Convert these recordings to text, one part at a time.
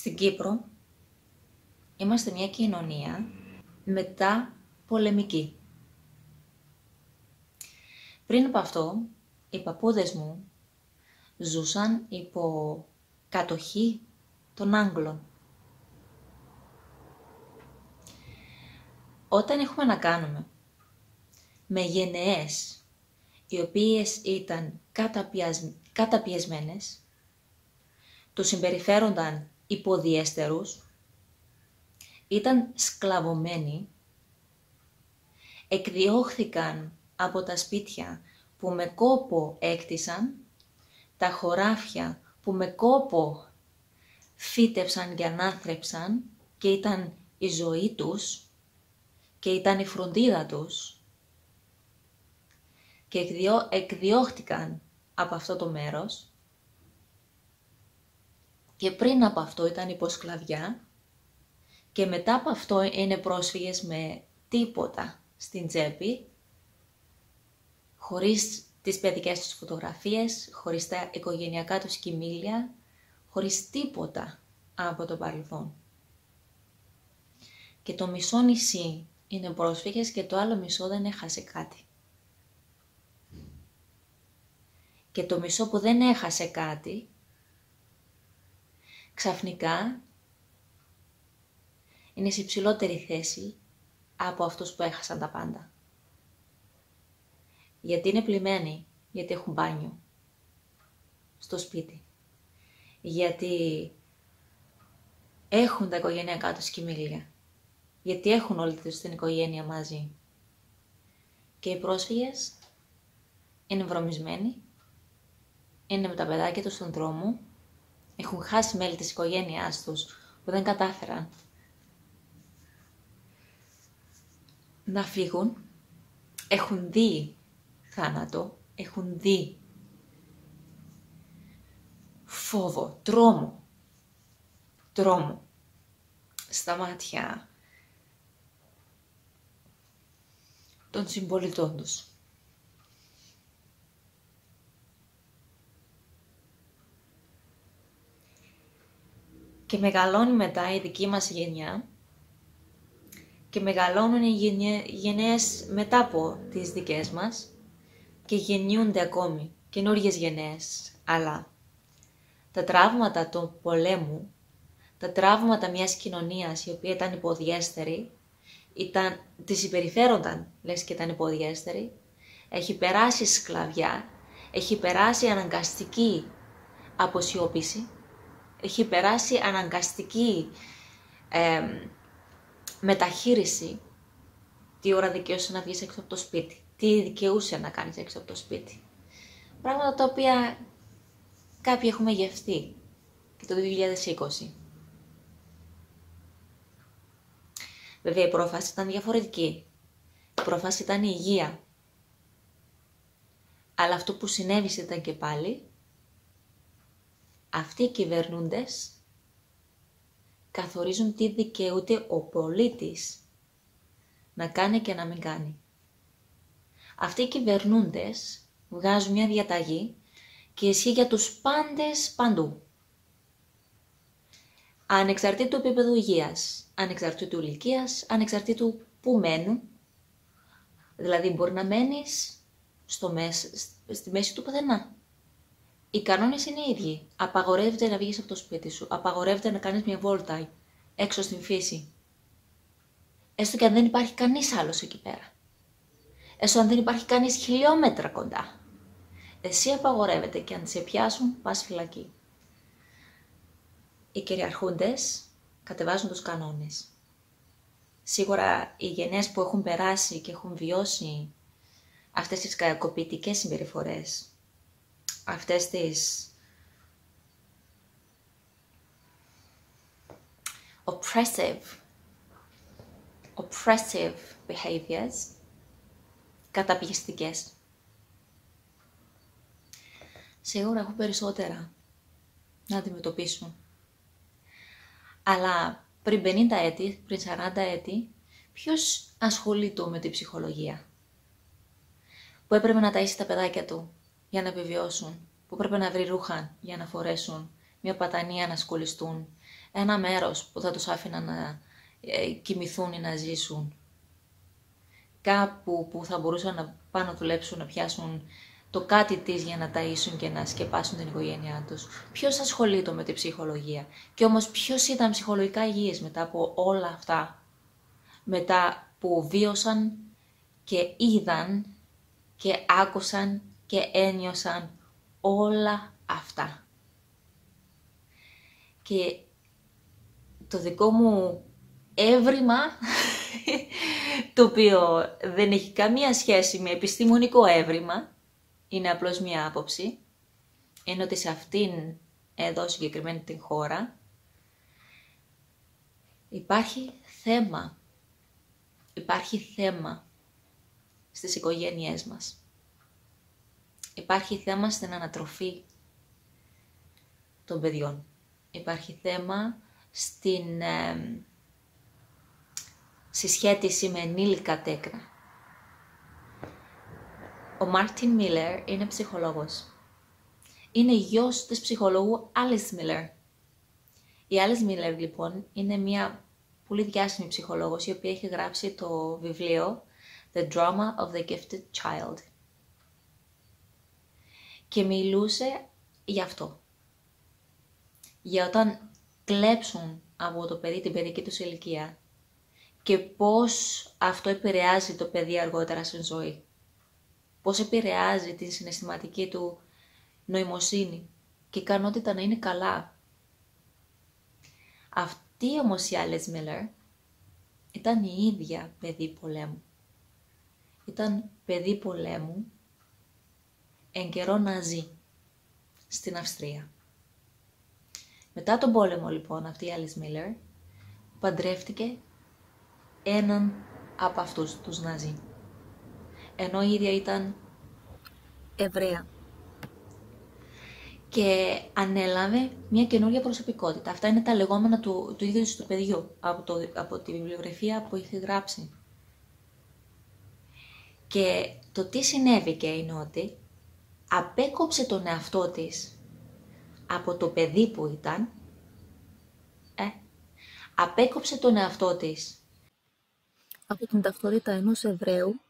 Στην Κύπρο είμαστε μια κοινωνία μετά πολεμική. Πριν από αυτό, οι παππούδες μου ζούσαν υπό κατοχή των Άγγλων. Όταν έχουμε να κάνουμε με γενεές οι οποίες ήταν καταπιεσμένες, τους συμπεριφέρονταν υποδιέστερους, ήταν σκλαβωμένοι, εκδιώχθηκαν από τα σπίτια που με κόπο έκτισαν, τα χωράφια που με κόπο φύτευσαν και ανάθρεψαν και ήταν η ζωή τους και ήταν η φροντίδα τους και εκδιώχτηκαν από αυτό το μέρος και πριν από αυτό ήταν υποσκλαβιά και μετά από αυτό είναι πρόσφυγες με τίποτα στην τσέπη, χωρίς τις παιδικές τους φωτογραφίες, χωρίς τα οικογενειακά τους κοιμήλια, χωρίς τίποτα από το παρελθόν. Και το μισό νησί είναι πρόσφυγες και το άλλο μισό δεν έχασε κάτι. Και το μισό που δεν έχασε κάτι, ξαφνικά είναι σε υψηλότερη θέση από αυτούς που έχασαν τα πάντα. Γιατί είναι πλημμένοι, γιατί έχουν μπάνιο στο σπίτι. Γιατί έχουν τα οικογενειακά τους κοιμήλια. Γιατί έχουν όλη τους την οικογένεια μαζί. Και οι πρόσφυγες είναι βρωμισμένοι, είναι με τα παιδάκια τους στον δρόμο, έχουν χάσει μέλη της οικογένειάς τους που δεν κατάφεραν να φύγουν, έχουν δει θάνατο, έχουν δει φόβο, τρόμο στα μάτια των συμπολιτών τους. Και μεγαλώνει μετά η δική μας γενιά και μεγαλώνουν οι γενναίες μετά από τις δικές μας και γεννιούνται ακόμη καινούργιες γενναίες. Αλλά τα τραύματα του πολέμου, τα τραύματα μιας κοινωνίας η οποία ήταν υποδιέστερη, τις συμπεριφέρονταν λες και ήταν υποδιέστερη, έχει περάσει σκλαβιά, έχει περάσει αναγκαστική αποσιώπηση, έχει περάσει αναγκαστική μεταχείριση. Τι ώρα δικαιούσε να βγεις έξω από το σπίτι, τι δικαιούσε να κάνεις έξω από το σπίτι. Πράγματα τα οποία κάποιοι έχουμε γευτεί και το 2020. Βέβαια η πρόφαση ήταν διαφορετική. Η πρόφαση ήταν η υγεία. Αλλά αυτό που συνέβησε ήταν και πάλι αυτοί οι κυβερνούντες καθορίζουν τι δικαιούται ο πολίτης να κάνει και να μην κάνει. Αυτοί οι κυβερνούντες βγάζουν μια διαταγή και ισχύει για τους πάντες παντού. Ανεξαρτήτου επίπεδου υγείας, ανεξαρτήτου ηλικίας, ανεξαρτήτου που μένουν. Δηλαδή μπορεί να μένεις στη μέση του πουθενά. Οι κανόνες είναι οι ίδιοι. Απαγορεύεται να βγεις από το σπίτι σου. Απαγορεύεται να κάνεις μια βόλτα έξω στην φύση. Έστω και αν δεν υπάρχει κανείς άλλος εκεί πέρα. Έστω αν δεν υπάρχει κανείς χιλιόμετρα κοντά. Εσύ απαγορεύεται και αν σε πιάσουν πας φυλακή. Οι κυριαρχούντες κατεβάζουν τους κανόνες. Σίγουρα οι γενιές που έχουν περάσει και έχουν βιώσει αυτές τις κακοποιητικές συμπεριφορές, αυτές τις oppressive behaviors, καταπιεστικές, σίγουρα έχουν περισσότερα να αντιμετωπίσουν. Αλλά πριν 50 έτη, πριν 40 έτη, ποιος ασχολείται με την ψυχολογία? Που έπρεπε να ταΐσει τα παιδάκια του για να επιβιώσουν, που έπρεπε να βρει ρούχα για να φορέσουν, μια πατανία να σκολιστούν, ένα μέρος που θα τους άφηναν να κοιμηθούν ή να ζήσουν, κάπου που θα μπορούσαν να πάνε να δουλέψουν, να πιάσουν το κάτι της για να ταΐσουν και να σκεπάσουν την οικογένειά τους. Ποιος ασχολείται με τη ψυχολογία? Και όμως ποιος ήταν ψυχολογικά υγιής μετά από όλα αυτά? Μετά που βίωσαν και είδαν και άκουσαν και ένιωσαν όλα αυτά. Και το δικό μου έβριμα, το οποίο δεν έχει καμία σχέση με επιστημονικό έβριμα, είναι απλώς μία άποψη, είναι ότι σε αυτήν εδώ συγκεκριμένη την χώρα υπάρχει θέμα. Υπάρχει θέμα στις οικογένειές μας. Υπάρχει θέμα στην ανατροφή των παιδιών. Υπάρχει θέμα στην συσχέτιση με ενήλικα τέκνα. Ο Μάρτιν Μίλερ είναι ψυχολόγος. Είναι γιος της ψυχολόγου Άλις Μίλερ. Η Άλις Μίλερ λοιπόν είναι μια πολύ διάσημη ψυχολόγος, η οποία έχει γράψει το βιβλίο The Drama of the Gifted Child. Και μιλούσε γι' αυτό. Για όταν κλέψουν από το παιδί την παιδική τους ηλικία και πώς αυτό επηρεάζει το παιδί αργότερα στην ζωή. Πώς επηρεάζει την συναισθηματική του νοημοσύνη και ικανότητα να είναι καλά. Αυτή όμως η Άλις Μίλερ ήταν η ίδια παιδί πολέμου. Ήταν παιδί πολέμου εν καιρό Ναζί στην Αυστρία. Μετά τον πόλεμο λοιπόν αυτή η Άλις Μίλερ παντρεύτηκε έναν από αυτούς τους Ναζί. Ενώ η ίδια ήταν Εβραία. Και ανέλαβε μια καινούργια προσωπικότητα. Αυτά είναι τα λεγόμενα του ίδιου του παιδιού, από τη βιβλιογραφία που είχε γράψει. Και το τι συνέβηκε είναι ότι απέκοψε τον εαυτό της από το παιδί που ήταν, απέκοψε τον εαυτό της από την ταυτότητα ενός Εβραίου,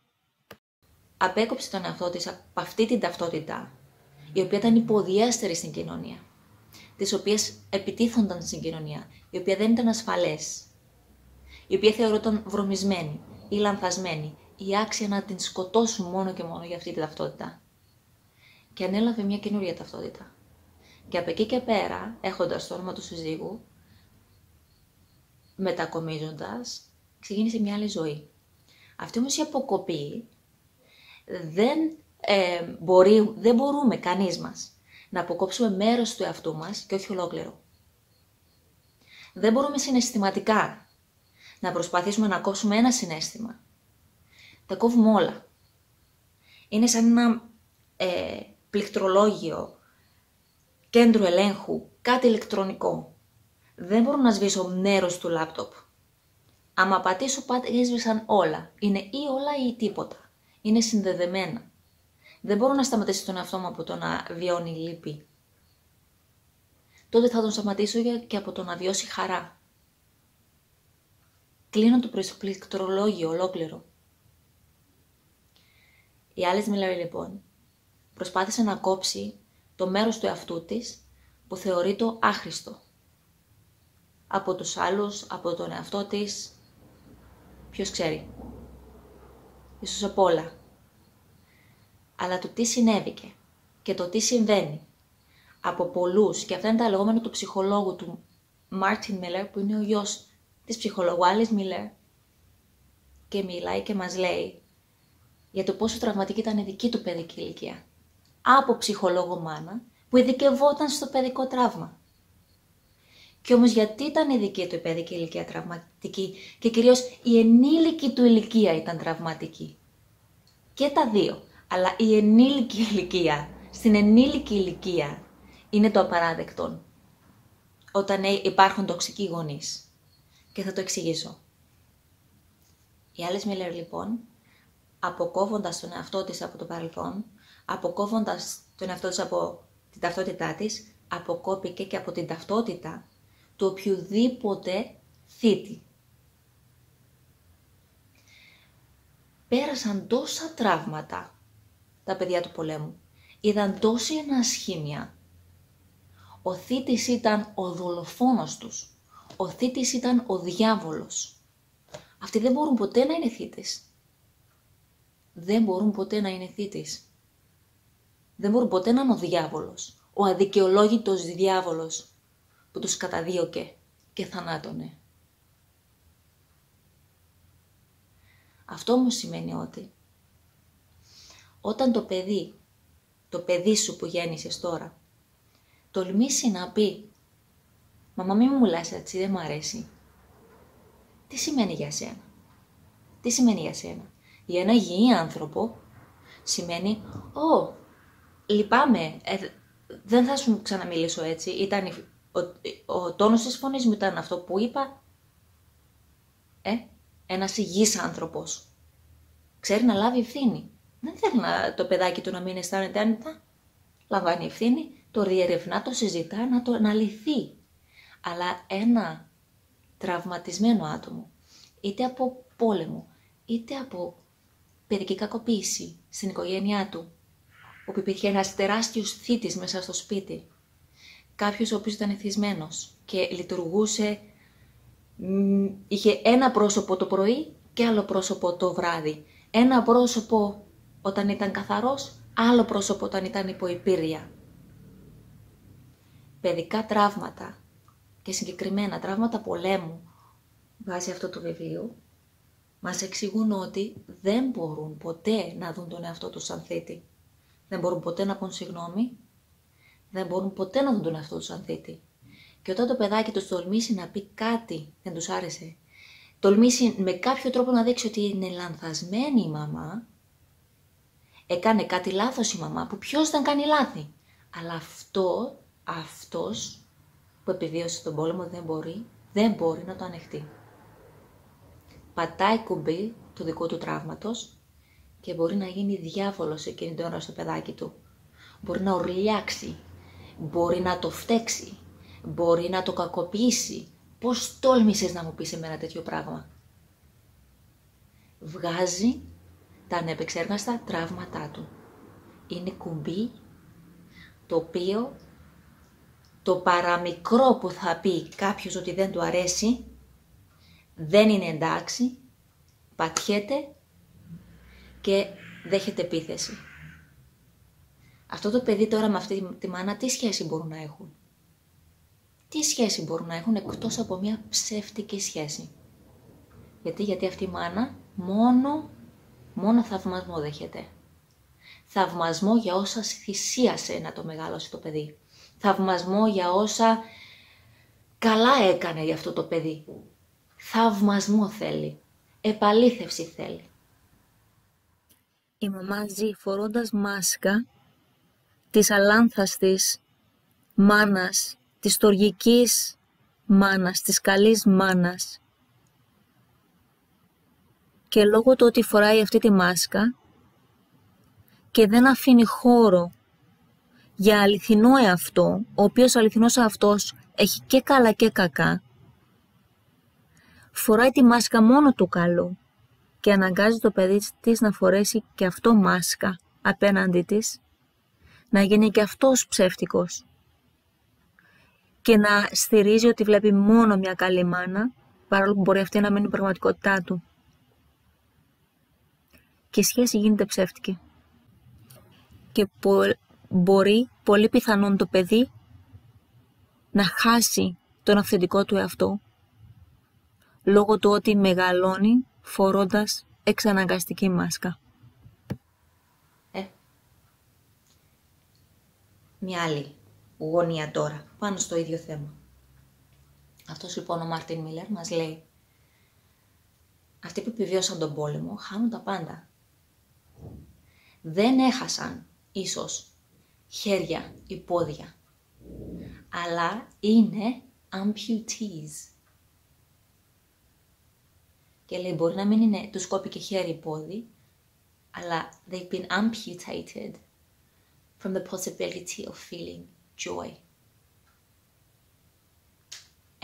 απέκοψε τον εαυτό της από αυτή την ταυτότητα, η οποία ήταν υποδιέστερη στην κοινωνία, τις οποίες επιτίθονταν στην κοινωνία, η οποία δεν ήταν ασφαλές, η οποία θεωρούταν βρωμισμένη ή λανθασμένη ή άξια να την σκοτώσουν μόνο και μόνο για αυτή τη ταυτότητα. Και ανέλαβε μια καινούρια ταυτότητα. Και από εκεί και πέρα, έχοντας το όνομα του συζύγου, μετακομίζοντας, ξεκίνησε μια άλλη ζωή. Αυτή όμως η αποκοπή δεν μπορούμε κανείς μας να αποκόψουμε μέρος του εαυτού μας και όχι ολόκληρο. Δεν μπορούμε συναισθηματικά να προσπαθήσουμε να κόψουμε ένα συναίσθημα. Τα κόβουμε όλα. Είναι σαν ένα πληκτρολόγιο, κέντρο ελέγχου, κάτι ηλεκτρονικό. Δεν μπορώ να σβήσω μέρος του λάπτοπ. Άμα πατήσω έσβησαν όλα. Είναι ή όλα ή τίποτα. Είναι συνδεδεμένα. Δεν μπορώ να σταματήσω τον εαυτό μου από το να βιώνει λύπη. Τότε θα τον σταματήσω και από το να βιώσει χαρά. Κλείνω το πληκτρολόγιο ολόκληρο. Η Άλις Μίλερ λοιπόν προσπάθησε να κόψει το μέρος του εαυτού της που θεωρεί το άχρηστο. Από τους άλλους, από τον εαυτό της, ποιος ξέρει. Ίσως από όλα. Αλλά το τι συνέβηκε και το τι συμβαίνει από πολλούς, και αυτά είναι τα λεγόμενα του ψυχολόγου του Μάρτιν Μίλερ, που είναι ο γιος της ψυχολόγου Άλις Μίλερ, και μιλάει και μας λέει για το πόσο τραυματική ήταν η δική του παιδική ηλικία. Από ψυχολόγο μάνα που ειδικευόταν στο παιδικό τραύμα. Και όμως γιατί ήταν η δική του παιδική ηλικία τραυματική και κυρίως η ενήλικη του ηλικία ήταν τραυματική. Και τα δύο. Αλλά η ενήλικη ηλικία, στην ενήλικη ηλικία είναι το απαράδεκτο όταν υπάρχουν τοξικοί γονείς. Και θα το εξηγήσω. Η Άλις Μίλερ λοιπόν, αποκόβοντας τον εαυτό της από το παρελθόν, αποκόβοντας τον εαυτό της από την ταυτότητά της, αποκόπηκε και από την ταυτότητα του οποιοδήποτε θήτη. Πέρασαν τόσα τραύματα τα παιδιά του πολέμου, είδαν τόση ανασχήμια. Ο θήτης ήταν ο δολοφόνος τους, ο θήτης ήταν ο διάβολος. Αυτοί δεν μπορούν ποτέ να είναι θήτες. Δεν μπορούν ποτέ να είναι θήτης. Δεν μπορούν ποτέ να είναι ο διάβολος, ο αδικαιολόγητος διάβολος που τους καταδίωκε και θανάτωνε. Αυτό όμως σημαίνει ότι όταν το παιδί σου που γέννησες τώρα, τολμήσει να πει «Μαμά, μη μου μιλάς έτσι, δεν μου αρέσει». Τι σημαίνει για σένα? Τι σημαίνει για σένα? Για ένα υγιή άνθρωπο σημαίνει «Ω, λυπάμαι, δεν θα σου ξαναμιλήσω έτσι, ο τόνος της φωνής μου ήταν αυτό που είπα». Ένας υγιής άνθρωπος ξέρει να λάβει ευθύνη. Δεν θέλει το παιδάκι του να μην αισθάνεται άνετα. Λαμβάνει ευθύνη, το διερευνά, το συζητά, να λυθεί. Αλλά ένα τραυματισμένο άτομο, είτε από πόλεμο, είτε από παιδική κακοποίηση στην οικογένειά του, όπου υπήρχε ένας τεράστιος θήτης μέσα στο σπίτι, κάποιος ο οποίος ήταν εθισμένος και λειτουργούσε, είχε ένα πρόσωπο το πρωί και άλλο πρόσωπο το βράδυ. Ένα πρόσωπο όταν ήταν καθαρός, άλλο πρόσωπο όταν ήταν υπό υπήρεια. Παιδικά τραύματα και συγκεκριμένα τραύματα πολέμου, βάσει αυτό το βιβλίο, μας εξηγούν ότι δεν μπορούν ποτέ να δουν τον εαυτό τους σαν θήτη. Δεν μπορούν ποτέ να πούν συγγνώμη, δεν μπορούν ποτέ να δουν τον εαυτό τους σαν θήτη. Και όταν το παιδάκι τους τολμήσει να πει κάτι δεν τους άρεσε, τολμήσει με κάποιο τρόπο να δείξει ότι είναι λανθασμένη η μαμά, έκανε κάτι λάθος η μαμά, που ποιος δεν κάνει λάθη. Αλλά αυτός που επιβίωσε τον πόλεμο δεν μπορεί να το ανεχτεί. Πατάει κουμπί του δικού του τραύματος και μπορεί να γίνει διάβολος εκείνη την ώρα στο παιδάκι του. Μπορεί να ορλιάξει, μπορεί να το φταίξει, μπορεί να το κακοποιήσει. Πώς τόλμησες να μου πεις εμένα τέτοιο πράγμα? Βγάζει τα ανεπεξέργαστα τραύματά του. Είναι κουμπί το οποίο το παραμικρό που θα πει κάποιος ότι δεν του αρέσει, δεν είναι εντάξει, πατιέται και δέχεται επίθεση. Αυτό το παιδί τώρα με αυτή τη μάνα τι σχέση μπορούν να έχουν? Τι σχέση μπορούν να έχουν εκτός από μια ψεύτικη σχέση? Γιατί αυτή η μάνα μόνο θαυμασμό δέχεται. Θαυμασμό για όσα θυσίασε να το μεγαλώσει το παιδί. Θαυμασμό για όσα καλά έκανε για αυτό το παιδί. Θαυμασμό θέλει. Επαλήθευση θέλει. Η μαμά ζει φορώντας μάσκα της αλάνθαστης μάνας, της στοργικής μάνας, της καλής μάνας. Και λόγω του ότι φοράει αυτή τη μάσκα και δεν αφήνει χώρο για αληθινό εαυτό, ο οποίος αληθινός αυτός έχει και καλά και κακά, φοράει τη μάσκα μόνο του καλό και αναγκάζει το παιδί της να φορέσει και αυτό μάσκα απέναντι της, να γίνει και αυτός ψεύτικος και να στηρίζει ότι βλέπει μόνο μια καλή μάνα, παρόλο που μπορεί αυτή να μείνει η πραγματικότητά του. Και η σχέση γίνεται ψεύτικη. Και μπορεί πολύ πιθανόν το παιδί να χάσει τον αυθεντικό του εαυτό, λόγω του ότι μεγαλώνει φορώντας εξαναγκαστική μάσκα. Μια άλλη γωνία τώρα, πάνω στο ίδιο θέμα. Αυτός λοιπόν ο Μάρτιν Μίλλερ μας λέει, αυτοί που επιβίωσαν τον πόλεμο χάνουν τα πάντα. Δεν έχασαν ίσως χέρια ή πόδια, αλλά είναι amputees. Και λέει μπορεί να μην είναι, τους κόπηκε χέρι ή πόδι, αλλά they've been amputated from the possibility of feeling joy.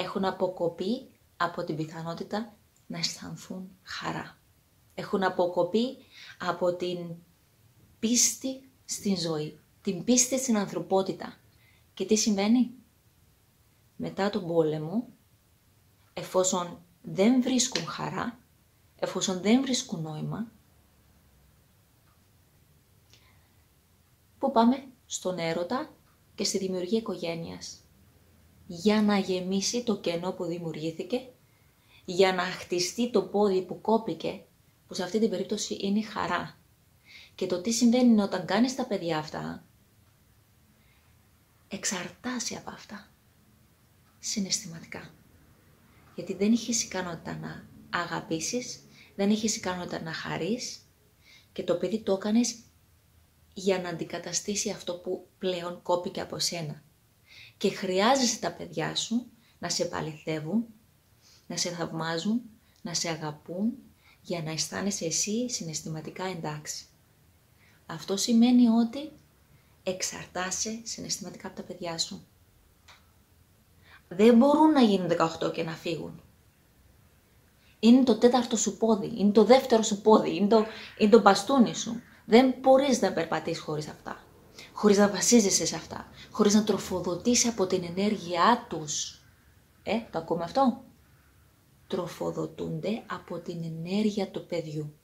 έχουν αποκοπεί από την πιθανότητα να αισθανθούν χαρά. Έχουν αποκοπεί από την πίστη στην ζωή, την πίστη στην ανθρωπότητα. Και τι συμβαίνει? Μετά τον πόλεμο, εφόσον δεν βρίσκουν χαρά, εφόσον δεν βρίσκουν νόημα, πού πάμε? Στον έρωτα και στη δημιουργία οικογένειας. Για να γεμίσει το κενό που δημιουργήθηκε, για να χτιστεί το πόδι που κόπηκε, που σε αυτή την περίπτωση είναι η χαρά. Και το τι συμβαίνει είναι όταν κάνεις τα παιδιά αυτά, εξαρτάσαι από αυτά, συναισθηματικά. Γιατί δεν έχεις ικανότητα να αγαπήσεις, δεν έχεις ικανότητα να χαρείς και το παιδί το έκανες για να αντικαταστήσει αυτό που πλέον κόπηκε από σένα. Και χρειάζεσαι τα παιδιά σου να σε επαληθεύουν, να σε θαυμάζουν, να σε αγαπούν, για να αισθάνεσαι εσύ συναισθηματικά εντάξει. Αυτό σημαίνει ότι εξαρτάσαι συναισθηματικά από τα παιδιά σου. Δεν μπορούν να γίνουν 18 και να φύγουν. Είναι το τέταρτο σου πόδι, είναι το δεύτερο σου πόδι, είναι το μπαστούνι σου. Δεν μπορείς να περπατήσεις χωρίς αυτά. Χωρίς να βασίζεσαι σε αυτά. Χωρίς να τροφοδοτήσει από την ενέργειά τους. Το ακούμε αυτό? Τροφοδοτούνται από την ενέργεια του παιδιού.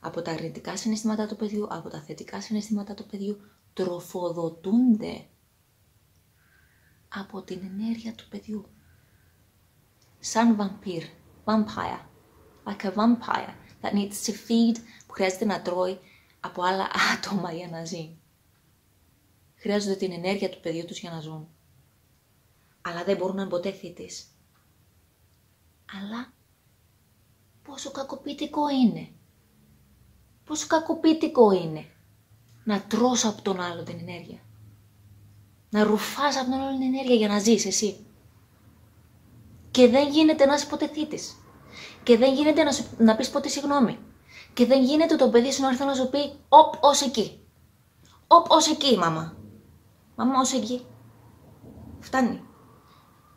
Από τα αρνητικά συναισθήματα του παιδιού, από τα θετικά συναισθήματα του παιδιού, τροφοδοτούνται από την ενέργεια του παιδιού. Σαν vampire, like a vampire that needs to feed, που χρειάζεται να τρώει από άλλα άτομα για να ζει. Χρειάζονται την ενέργεια του παιδιού τους για να ζουν. Αλλά δεν μπορούν να είναι ποτέ θύτες. Αλλά πόσο κακοποιητικό είναι. Πόσο κακοποιητικό είναι να τρως από τον άλλο την ενέργεια. Να ρουφάς από τον άλλο την ενέργεια για να ζεις εσύ. Και δεν γίνεται να είσαι ποτέ θύτης. Και δεν γίνεται να πεις ποτέ συγγνώμη. Και δεν γίνεται το παιδί σου να έρθει να σου πει ως εκεί. Ως εκεί, μαμά. Μαμά, ως εκεί. Φτάνει.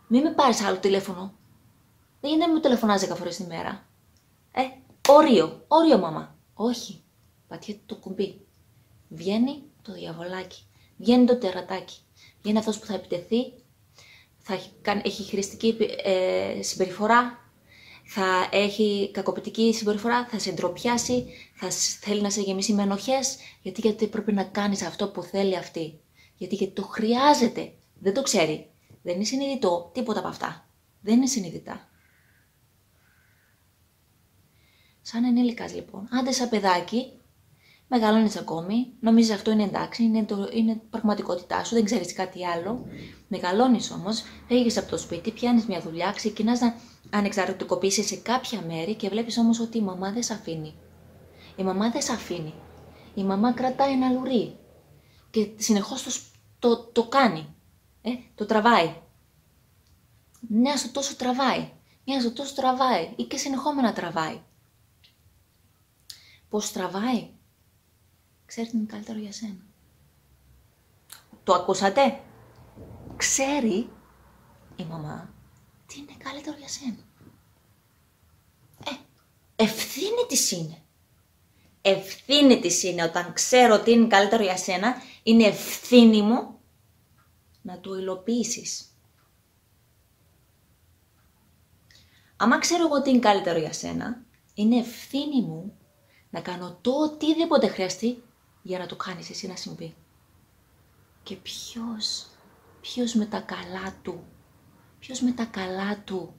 Μην με πάρεις άλλο τηλέφωνο. Δεν γίνεται να μου τηλεφωνάς 10 φορές τη μέρα. Όριο, μαμά. Όχι. Πατιέται το κουμπί. Βγαίνει το διαβολάκι. Βγαίνει το τερατάκι. Βγαίνει αυτός που θα επιτεθεί. Έχει χρηστική συμπεριφορά. Θα έχει κακοποιητική συμπεριφορά, θα σε ντροπιάσει, θα θέλει να σε γεμίσει με ενοχές, γιατί πρέπει να κάνεις αυτό που θέλει αυτή. Γιατί το χρειάζεται. Δεν το ξέρει. Δεν είναι συνειδητό τίποτα από αυτά. Δεν είναι συνειδητά. Σαν ενήλικας λοιπόν, άντε σαν παιδάκι, μεγαλώνεις ακόμη, νομίζεις αυτό είναι εντάξει, είναι πραγματικότητά σου, δεν ξέρεις κάτι άλλο. Μεγαλώνεις όμως, φεύγεις από το σπίτι, πιάνεις μια δουλειά, ξεκινάς να ανεξαρτητικοποιήσεις σε κάποια μέρη και βλέπεις όμως ότι η μαμά δεν σε αφήνει. Η μαμά δεν σε αφήνει. Η μαμά κρατάει ένα λουρί και συνεχώς το κάνει. Το τραβάει. Μια στο τόσο τραβάει. Μια στο τόσο τραβάει ή και συνεχόμενα τραβάει. Πώς τραβάει? Ξέρει τι είναι καλύτερο για σένα. Το ακούσατε? Ξέρει η μαμά τι είναι καλύτερο για σένα. Ευθύνη της είναι. Ευθύνη της είναι όταν ξέρω τι είναι καλύτερο για σένα, είναι ευθύνη μου να το υλοποιήσεις. Άμα ξέρω εγώ τι είναι καλύτερο για σένα, είναι ευθύνη μου να κάνω το οτιδήποτε χρειαστεί για να το κάνεις εσύ να συμβεί. Και ποιος με τα καλά του,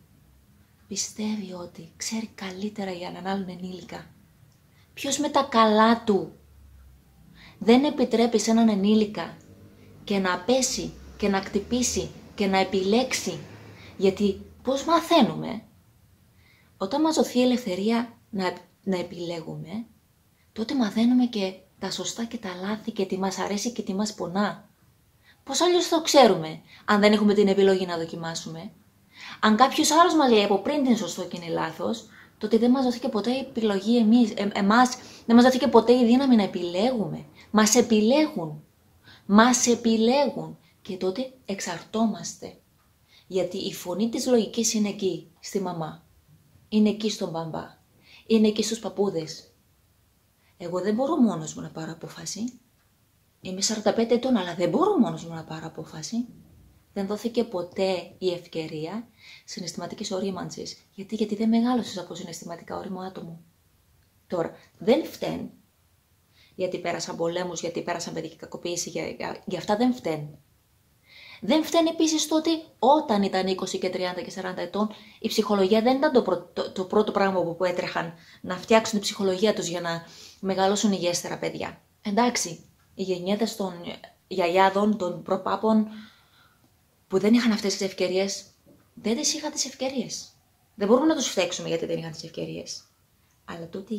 πιστεύει ότι ξέρει καλύτερα για έναν άλλον ενήλικα. Ποιος με τα καλά του δεν επιτρέπει σε έναν ενήλικα και να πέσει και να χτυπήσει και να επιλέξει. Γιατί πώς μαθαίνουμε? Όταν μας δοθεί η ελευθερία να επιλέγουμε, τότε μαθαίνουμε και τα σωστά και τα λάθη και τι μας αρέσει και τι μας πονά. Πώς αλλιώς θα το ξέρουμε, αν δεν έχουμε την επιλογή να δοκιμάσουμε? Αν κάποιος άλλος μας λέει από πριν τι είναι σωστό και είναι λάθος, τότε δεν μας δόθηκε ποτέ η επιλογή εμάς, δεν μας δόθηκε ποτέ η δύναμη να επιλέγουμε. Μας επιλέγουν και τότε εξαρτώμαστε Γιατί η φωνή της λογικής είναι εκεί, στη μαμά. Είναι εκεί στον μπαμπά. Είναι εκεί στους παππούδες. Εγώ δεν μπορώ μόνος μου να πάρω απόφαση. Είμαι 45 ετών, αλλά δεν μπορώ μόνος μου να πάρω απόφαση. Δεν δόθηκε ποτέ η ευκαιρία συναισθηματικής ορίμανσης. Γιατί δεν μεγάλωσες από συναισθηματικά όριμο άτομο. Τώρα, δεν φταίνουν. Γιατί πέρασαν πολέμους, γιατί πέρασαν παιδική κακοποίηση, για αυτά δεν φταίνουν. Δεν φταίνει επίσης το ότι όταν ήταν 20 και 30 και 40 ετών, η ψυχολογία δεν ήταν το πρώτο πράγμα που έτρεχαν να φτιάξουν την ψυχολογία τους για να μεγαλώσουν υγιέστερα παιδιά. Εντάξει, οι γενιέτες των γιαγιάδων, των προπάπων που δεν είχαν αυτές τις ευκαιρίες, δεν τις είχαν τις ευκαιρίες. Δεν μπορούμε να τους φταίξουμε γιατί δεν είχαν τις ευκαιρίες. Αλλά τούτη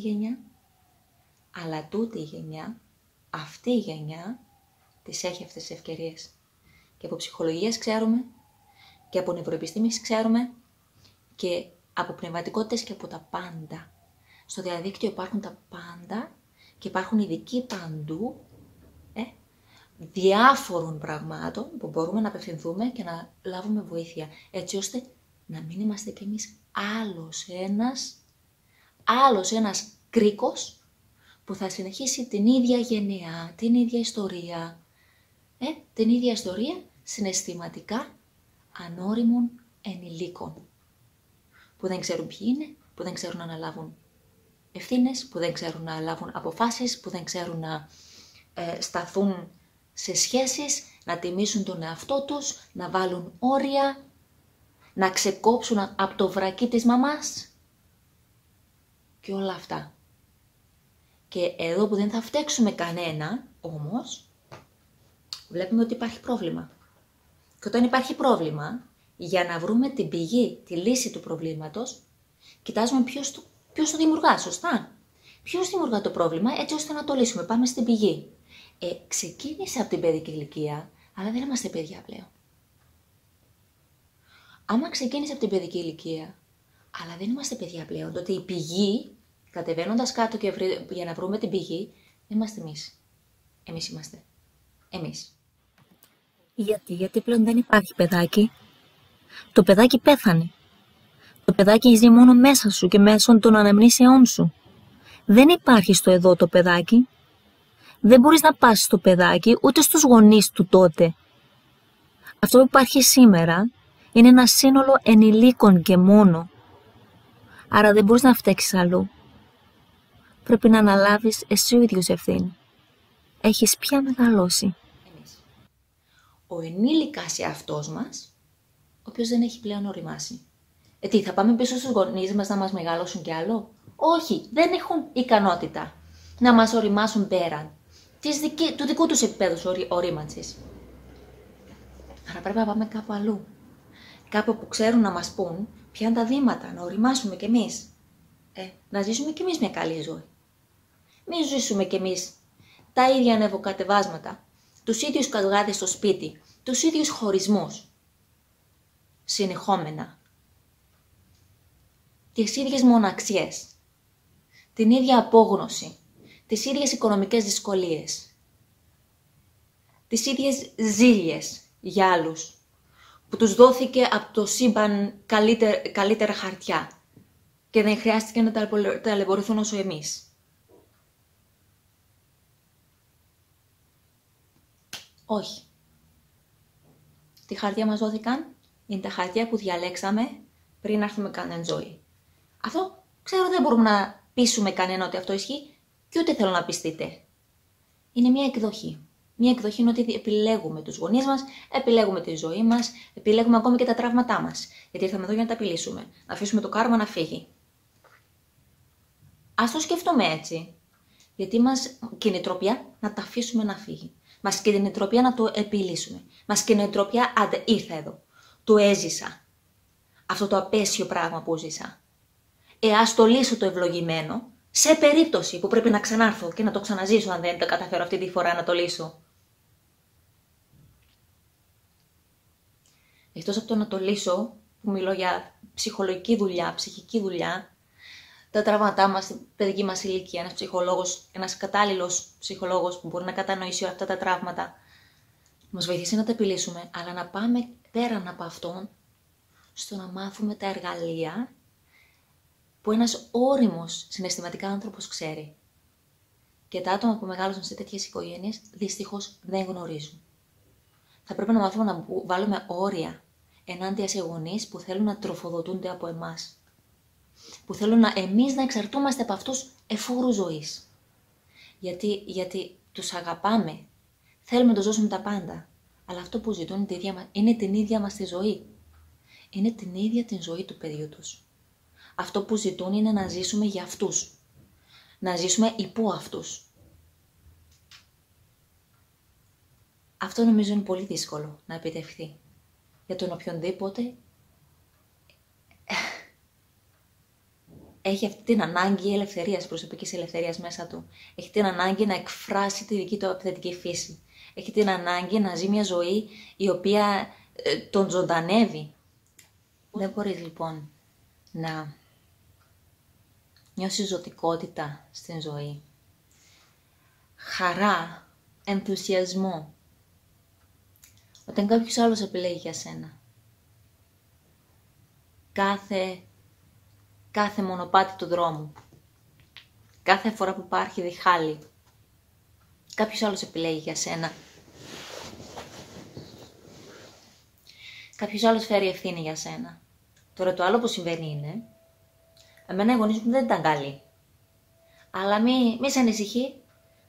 η γενιά, αυτή η γενιά, τις έχει αυτές τις ευκαιρίες. Και από ψυχολογίες ξέρουμε, και από νευροεπιστήμης ξέρουμε, και από πνευματικότητες και από τα πάντα. Στο διαδίκτυο υπάρχουν τα πάντα και υπάρχουν ειδικοί παντού, διάφορων πραγμάτων που μπορούμε να απευθυνθούμε και να λάβουμε βοήθεια, έτσι ώστε να μην είμαστε κι εμείς άλλος ένας κρίκος που θα συνεχίσει την ίδια γενεά, την ίδια ιστορία, την ίδια ιστορία συναισθηματικά ανώριμων ενηλίκων, που δεν ξέρουν ποιοι είναι, που δεν ξέρουν να αναλάβουν ευθύνες, που δεν ξέρουν να λάβουν αποφάσεις, που δεν ξέρουν να σταθούν σε σχέσεις, να τιμήσουν τον εαυτό τους, να βάλουν όρια, να ξεκόψουν από το βρακί της μαμάς και όλα αυτά. Και εδώ που δεν θα φταίξουμε κανένα, όμως, βλέπουμε ότι υπάρχει πρόβλημα. Και όταν υπάρχει πρόβλημα, για να βρούμε την πηγή, τη λύση του προβλήματος, κοιτάζουμε ποιος το δημιουργά, σωστά. Ποιος δημιουργά το πρόβλημα, έτσι ώστε να το λύσουμε. Πάμε στην πηγή. Ξεκίνησε από την παιδική ηλικία, αλλά δεν είμαστε παιδιά πλέον. Άμα ξεκίνησε από την παιδική ηλικία, αλλά δεν είμαστε παιδιά πλέον, τότε η πηγή, κατεβαίνοντας κάτω και για να βρούμε την πηγή, δεν είμαστε εμείς. Εμείς είμαστε. Εμείς. Γιατί πλέον δεν υπάρχει παιδάκι. Το παιδάκι πέθανε. Το παιδάκι ζει μόνο μέσα σου και μέσω των αναμνήσεών σου. Δεν υπάρχει στο εδώ το παιδάκι. Δεν μπορείς να πας στο παιδάκι ούτε στους γονείς του τότε. Αυτό που υπάρχει σήμερα είναι ένα σύνολο ενηλίκων και μόνο. Άρα δεν μπορείς να φταίξεις αλλού. Πρέπει να αναλάβεις εσύ ο ίδιος ευθύνη. Έχεις πια μεγαλώσει. Ο ενήλικας εαυτός μας, ο οποίος δεν έχει πλέον οριμάσει. Τι, θα πάμε πίσω στους γονείς μας να μας μεγαλώσουν κι άλλο? Όχι, δεν έχουν ικανότητα να μας οριμάσουν πέραν του δικού τους επίπεδου ορίμανσης. Άρα πρέπει να πάμε κάπου αλλού. Κάπου που ξέρουν να μας πούν ποια είναι τα βήματα, να οριμάσουμε κι εμείς. Να ζήσουμε κι εμείς μια καλή ζωή. Μην ζήσουμε κι εμείς τα ίδια ανεβοκατεβάσματα, τους ίδιους καυγάδες στο σπίτι, τους ίδιους χωρισμούς, συνεχόμενα, τις ίδιες μοναξιές, την ίδια απόγνωση, τις ίδιες οικονομικές δυσκολίες, τις ίδιες ζήλιες για άλλους, που τους δόθηκε από το σύμπαν καλύτερα χαρτιά και δεν χρειάστηκε να ταλαιπωρηθούν όσο εμείς. Όχι. Τι χαρτιά μας δόθηκαν? Είναι τα χαρτιά που διαλέξαμε πριν να έρθουμε κανένα ζωή. Αυτό ξέρω δεν μπορούμε να πείσουμε κανένα ότι αυτό ισχύει και ούτε θέλω να πιστείτε. Είναι μια εκδοχή. Μια εκδοχή είναι ότι επιλέγουμε τους γονείς μας, επιλέγουμε τη ζωή μας, επιλέγουμε ακόμη και τα τραύματά μας. Γιατί ήρθαμε εδώ για να τα απειλήσουμε. Να αφήσουμε το κάρμα να φύγει. Ας το σκεφτούμε έτσι. Γιατί μας κινητροπιά να τα αφήσουμε να φύγει. Μας κινητροπιά να το επιλύσουμε. Μας κινητροπιά, άντε ήρθα εδώ. Το έζησα. Αυτό το απέσιο πράγμα που ζήσα. Ας το λύσω το ευλογημένο, σε περίπτωση που πρέπει να ξανάρθω και να το ξαναζήσω αν δεν τα καταφέρω αυτή τη φορά να το λύσω. Εκτός από το να το λύσω, που μιλώ για ψυχολογική δουλειά, ψυχική δουλειά, τα τραύματά μας, την παιδική μας ηλικία, ένας ψυχολόγος, ένας κατάλληλος ψυχολόγος που μπορεί να κατανοήσει αυτά τα τραύματα, μας βοηθήσει να τα επιλύσουμε, αλλά να πάμε πέραν από αυτόν στο να μάθουμε τα εργαλεία που ένας όριμος συναισθηματικά άνθρωπος ξέρει. Και τα άτομα που μεγάλωσαν σε τέτοιες οικογένειες δυστυχώς δεν γνωρίζουν. Θα πρέπει να μάθουμε να βάλουμε όρια ενάντια σε γονείς που θέλουν να τροφοδοτούνται από εμάς. Που θέλουν εμείς να εξαρτώμαστε από αυτούς εφόρου ζωής. Γιατί τους αγαπάμε, θέλουμε να τους δώσουμε τα πάντα. Αλλά αυτό που ζητούν είναι την ίδια μας τη ζωή. Είναι την ίδια την ζωή του παιδιού τους. Αυτό που ζητούν είναι να ζήσουμε για αυτούς. Να ζήσουμε υπό αυτούς. Αυτό νομίζω είναι πολύ δύσκολο να επιτευχθεί. Για τον οποιονδήποτε έχει αυτή την ανάγκη ελευθερίας, προσωπικής ελευθερίας μέσα του. Έχει την ανάγκη να εκφράσει τη δική του επιθετική φύση. Έχει την ανάγκη να ζει μια ζωή η οποία τον ζωντανεύει. Δεν μπορείς λοιπόν να νιώσεις ζωτικότητα στην ζωή. Χαρά, ενθουσιασμό. Όταν κάποιος άλλος επιλέγει για σένα. Κάθε μονοπάτι του δρόμου. Κάθε φορά που υπάρχει διχάλη. Κάποιος άλλος επιλέγει για σένα. Κάποιος άλλος φέρει ευθύνη για σένα. Τώρα το άλλο που συμβαίνει είναι, εμένα οι γονείς μου δεν ήταν καλοί. Αλλά μη σε ανησυχεί,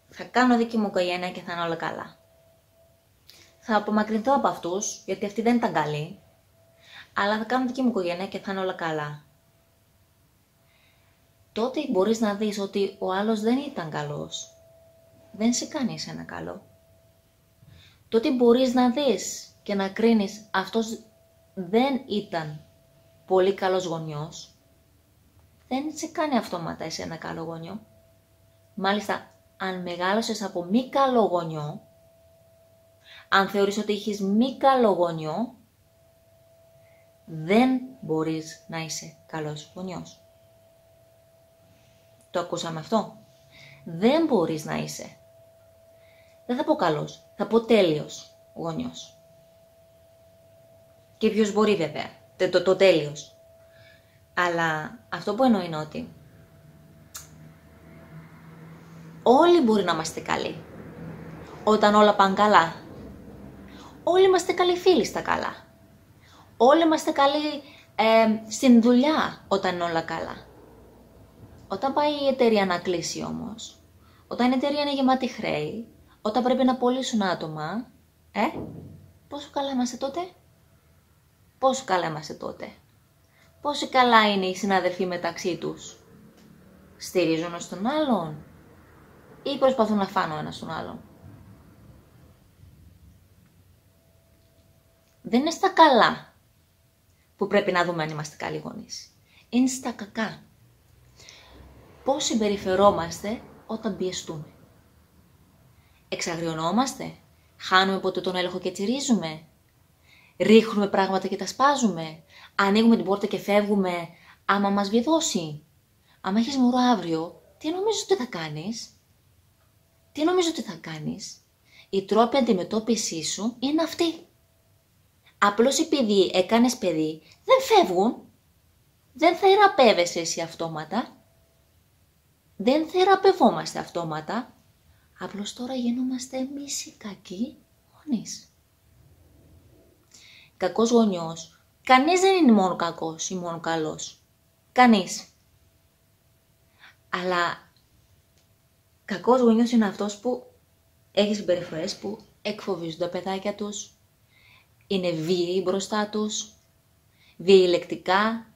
θα κάνω δική μου οικογένεια και θα είναι όλα καλά. Θα απομακρυνθώ από αυτούς, γιατί αυτοί δεν ήταν καλοί, αλλά θα κάνω δική μου οικογένεια και θα είναι όλα καλά. Τότε μπορείς να δεις ότι ο άλλος δεν ήταν καλός. Δεν σε κάνει εσένα καλό. Τότε μπορείς να δεις και να κρίνεις αυτός δεν ήταν πολύ καλός γονιός. Δεν σε κάνει αυτόματα εσένα καλό γονιό. Μάλιστα, αν μεγάλωσες από μη καλό γονιό, αν θεωρείς ότι έχεις μη καλό γονιό, δεν μπορείς να είσαι καλός γονιός. Το ακούσαμε αυτό. Δεν μπορείς να είσαι. Δεν θα πω καλός, θα πω τέλειος γονιός. Και ποιος μπορεί βέβαια, το τέλειος. Αλλά αυτό που εννοώ είναι ότι όλοι μπορεί να είμαστε καλοί όταν όλα πάνε καλά. Όλοι είμαστε καλοί φίλοι στα καλά. Όλοι είμαστε καλοί στην δουλειά όταν είναι όλα καλά. Όταν πάει η εταιρεία να κλείσει όμως, όταν η εταιρεία είναι γεμάτη χρέη, όταν πρέπει να πωλήσουν άτομα, πόσο καλά είμαστε τότε? Πόσο καλά είμαστε τότε? Πόσο καλά είναι οι συναδελφοί μεταξύ τους? Στηρίζουν ένας τον άλλον ή προσπαθούν να φάνε ο ένας τον άλλον? Δεν είναι στα καλά που πρέπει να δούμε αν είμαστε καλοί γονείς. Είναι στα κακά. Πώς συμπεριφερόμαστε όταν πιεστούμε? Εξαγριωνόμαστε? Χάνουμε ποτέ τον έλεγχο και τσιρίζουμε? Ρίχνουμε πράγματα και τα σπάζουμε? Ανοίγουμε την πόρτα και φεύγουμε άμα μας βιδώσει? Άμα έχεις μωρό αύριο, τι νομίζεις ότι θα κάνεις? Τι νομίζεις ότι θα κάνεις? Οι τρόποι αντιμετώπισης σου είναι αυτοί. Απλώς επειδή έκανες παιδί, δεν φεύγουν. Δεν θεραπεύεσαι εσύ αυτόματα. Δεν θεραπευόμαστε αυτόματα. Απλώς τώρα γινόμαστε εμείς οι κακοί γονείς. Κακός γονιός. Κανείς δεν είναι μόνο κακός ή μόνο καλός. Κανείς. Αλλά κακός γονιός είναι αυτός που έχει συμπεριφορές που εκφοβίζουν τα παιδάκια τους, είναι βίαιοι μπροστά τους, βίαιοι λεκτικά,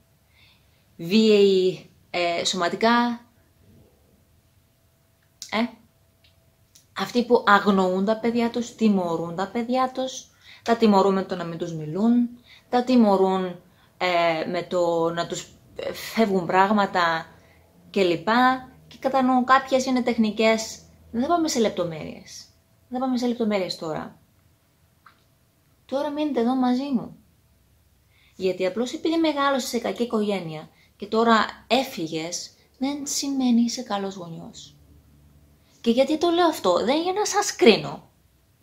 βίαιοι σωματικά. Αυτοί που αγνοούν τα παιδιά τους, τιμωρούν τα παιδιά τους, τα τιμωρούν με το να μην τους μιλούν, τα τιμωρούν με το να τους φεύγουν πράγματα κλπ. Και κατανοώ κάποιες είναι τεχνικές. Δεν πάμε σε λεπτομέρειες. Δεν πάμε σε λεπτομέρειες τώρα. Τώρα μείνετε εδώ μαζί μου. Γιατί απλώς επειδή μεγάλωσες σε κακή οικογένεια και τώρα έφυγες, δεν σημαίνει είσαι καλός γονιός. Και γιατί το λέω αυτό? Δεν είναι για να σας κρίνω.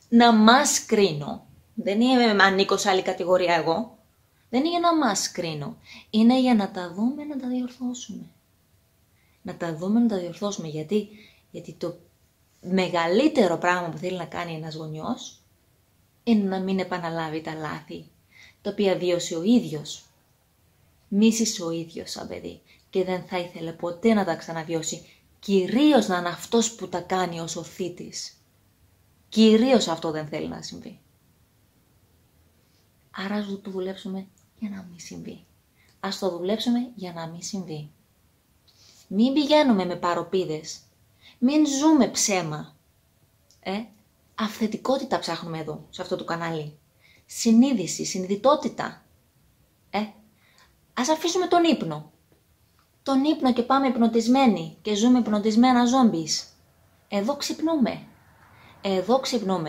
Να μας κρίνω. Δεν είμαι ανήκω σε άλλη κατηγορία εγώ. Δεν είναι για να μας κρίνω. Είναι για να τα δούμε, να τα διορθώσουμε. Να τα δούμε, να τα διορθώσουμε. Γιατί το μεγαλύτερο πράγμα που θέλει να κάνει ένας γονιός είναι να μην επαναλάβει τα λάθη τα οποία βίωσε ο ίδιος. Μίσησε ο ίδιος σαν παιδί και δεν θα ήθελε ποτέ να τα ξαναβιώσει. Κυρίως να είναι αυτός που τα κάνει ως ο θήτης. Κυρίως αυτό δεν θέλει να συμβεί. Άρα ας το δουλέψουμε για να μην συμβεί. Ας το δουλέψουμε για να μην συμβεί. Μην πηγαίνουμε με παροπίδες. Μην ζούμε ψέμα. Αυθεντικότητα ψάχνουμε εδώ, σε αυτό το κανάλι. Συνείδηση, συνειδητότητα. Ας αφήσουμε τον ύπνο. Τον ύπνο και πάμε υπνοτισμένοι και ζούμε υπνοτισμένα ζόμπις. Εδώ ξυπνούμε.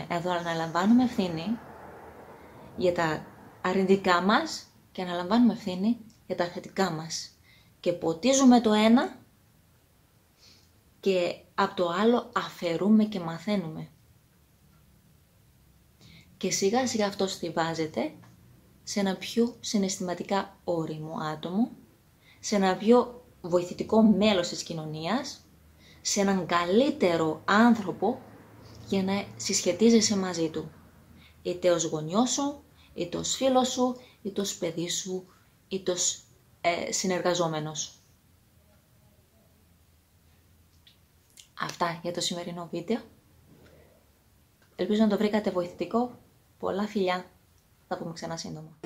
Εδώ αναλαμβάνουμε ευθύνη για τα αρνητικά μας και αναλαμβάνουμε ευθύνη για τα θετικά μας. Και ποτίζουμε το ένα και από το άλλο αφαιρούμε και μαθαίνουμε. Και σιγά σιγά αυτό στιβάζεται σε ένα πιο συναισθηματικά όριμο άτομο, σε ένα πιο βοηθητικό μέλος της κοινωνίας, σε έναν καλύτερο άνθρωπο για να συσχετίζεσαι μαζί του. Είτε ως γονιός σου, είτε ως φίλος σου, είτε ως παιδί σου, είτε ως συνεργαζόμενος. Αυτά για το σημερινό βίντεο. Ελπίζω να το βρήκατε βοηθητικό. Πολλά φιλιά. Θα πούμε ξανά σύντομα.